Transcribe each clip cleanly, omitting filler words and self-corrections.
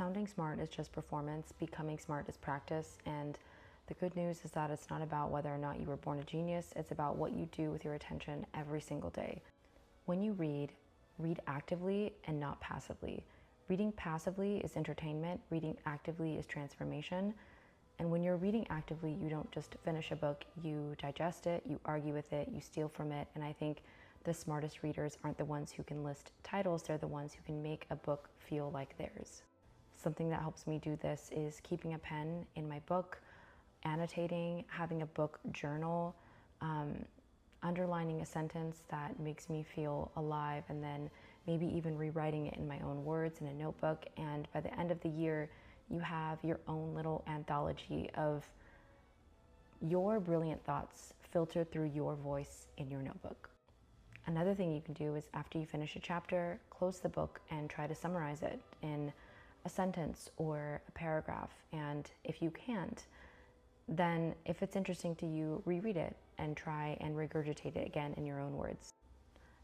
sounding smart is just performance, becoming smart is practice, and the good news is that it's not about whether or not you were born a genius, it's about what you do with your attention every single day. When you read, read actively and not passively. Reading passively is entertainment, reading actively is transformation. And when you're reading actively, you don't just finish a book, you digest it, you argue with it, you steal from it. And I think the smartest readers aren't the ones who can list titles, they're the ones who can make a book feel like theirs. Something that helps me do this is keeping a pen in my book, annotating, having a book journal, underlining a sentence that makes me feel alive, and then maybe even rewriting it in my own words in a notebook. And by the end of the year, you have your own little anthology of your brilliant thoughts filtered through your voice in your notebook. Another thing you can do is after you finish a chapter, close the book and try to summarize it in a sentence or a paragraph. And if you can't, then if it's interesting to you, reread it and try and regurgitate it again in your own words.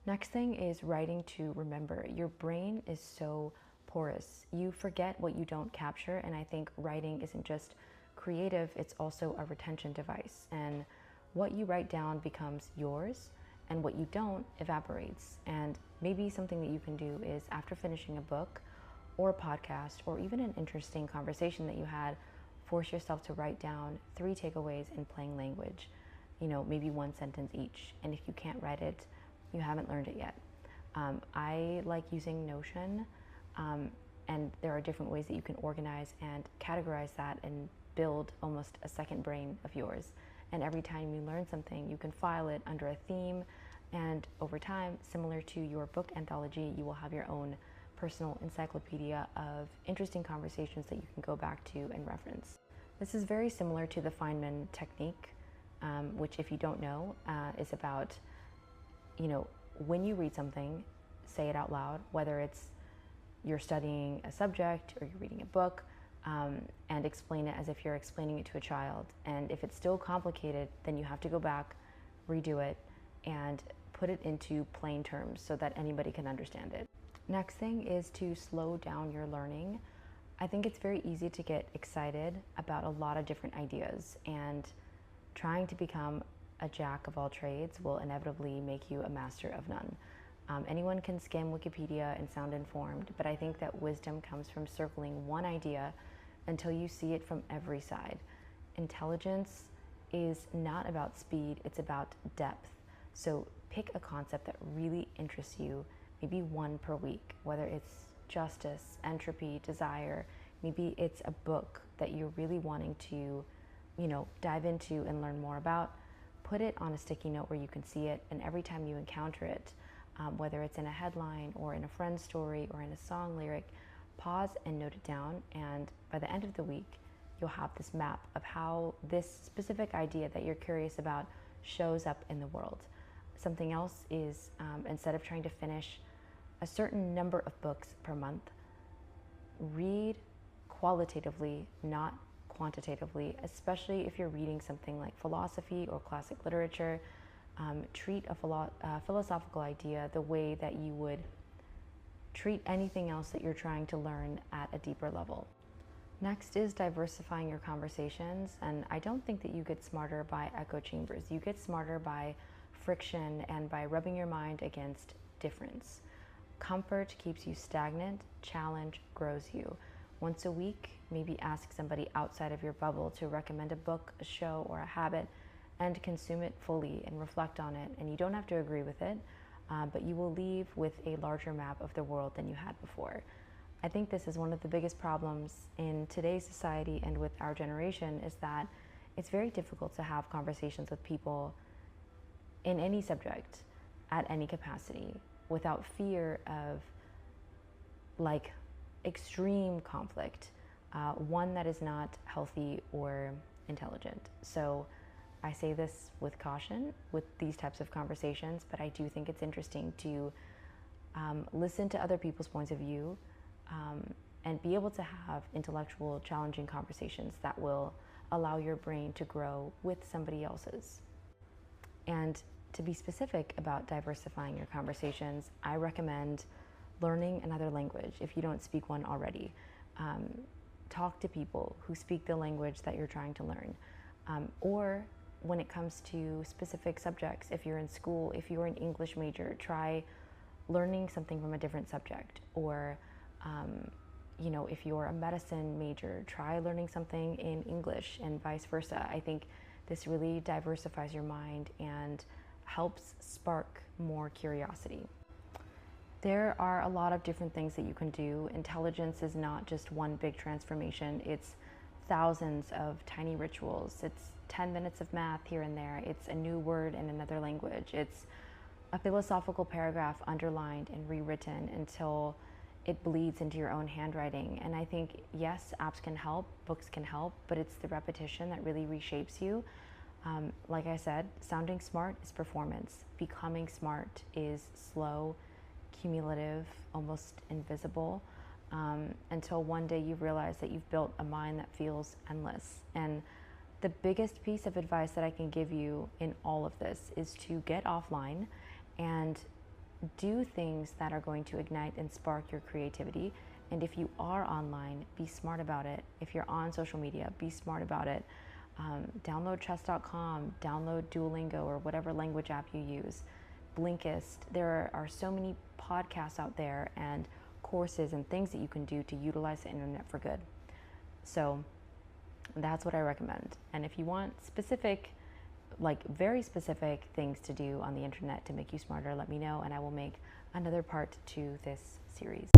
Next thing is writing to remember. Your brain is so porous. You forget what you don't capture, and I think writing isn't just creative, it's also a retention device. And what you write down becomes yours, and what you don't evaporates. And maybe something that you can do is after finishing a book or a podcast or even an interesting conversation that you had, force yourself to write down 3 takeaways in plain language, maybe 1 sentence each. And if you can't write it, you haven't learned it yet. I like using Notion, and there are different ways that you can organize and categorize that and build almost a second brain of yours. And every time you learn something, you can file it under a theme, and over time, similar to your book anthology, you will have your own personal encyclopedia of interesting conversations that you can go back to and reference. This is very similar to the Feynman technique, which, if you don't know, is about, when you read something, say it out loud, whether it's you're studying a subject or you're reading a book, and explain it as if you're explaining it to a child. And if it's still complicated, then you have to go back, redo it, and put it into plain terms so that anybody can understand it. Next thing is to slow down your learning. I think it's very easy to get excited about a lot of different ideas, and trying to become a jack of all trades will inevitably make you a master of none. Anyone can skim Wikipedia and sound informed, but I think that wisdom comes from circling one idea until you see it from every side. Intelligence is not about speed, it's about depth. So pick a concept that really interests you, maybe 1 per week, whether it's justice, entropy, desire, maybe it's a book that you're really wanting to, dive into and learn more about. Put it on a sticky note where you can see it, and every time you encounter it, whether it's in a headline or in a friend's story or in a song lyric, pause and note it down. And by the end of the week, you'll have this map of how this specific idea that you're curious about shows up in the world. Something else is, instead of trying to finish a certain number of books per month, read qualitatively, not quantitatively, especially if you're reading something like philosophy or classic literature. Treat a philosophical idea the way that you would treat anything else that you're trying to learn at a deeper level. Next is diversifying your conversations, and I don't think that you get smarter by echo chambers. You get smarter by friction and by rubbing your mind against difference. Comfort keeps you stagnant, challenge grows you. Once a week, maybe ask somebody outside of your bubble to recommend a book, a show, or a habit, and consume it fully and reflect on it. And you don't have to agree with it, but you will leave with a larger map of the world than you had before. I think this is one of the biggest problems in today's society and with our generation, is that it's very difficult to have conversations with people in any subject at any capacity without fear of extreme conflict, one that is not healthy or intelligent. So I say this with caution with these types of conversations, but I do think it's interesting to listen to other people's points of view, and be able to have intellectual, challenging conversations that will allow your brain to grow with somebody else's. And to be specific about diversifying your conversations, I recommend learning another language if you don't speak one already. talk to people who speak the language that you're trying to learn. Or when it comes to specific subjects, if you're in school, if you're an English major, try learning something from a different subject. Or, if you're a medicine major, try learning something in English and vice versa. I think this really diversifies your mind and helps spark more curiosity. There are a lot of different things that you can do. Intelligence is not just one big transformation. It's thousands of tiny rituals. It's 10 minutes of math here and there. It's a new word in another language. It's a philosophical paragraph underlined and rewritten until it bleeds into your own handwriting. And I think, yes, apps can help, books can help, but it's the repetition that really reshapes you. Like I said, sounding smart is performance. Becoming smart is slow, cumulative, almost invisible, until one day you realize that you've built a mind that feels endless. And the biggest piece of advice that I can give you in all of this is to get offline and do things that are going to ignite and spark your creativity. And if you are online, be smart about it. If you're on social media, be smart about it. Download chess.com, download Duolingo or whatever language app you use. Blinkist. There are so many podcasts out there and courses and things that you can do to utilize the internet for good. So that's what I recommend. And if you want specific, very specific things to do on the internet to make you smarter, let me know and I will make another part to this series.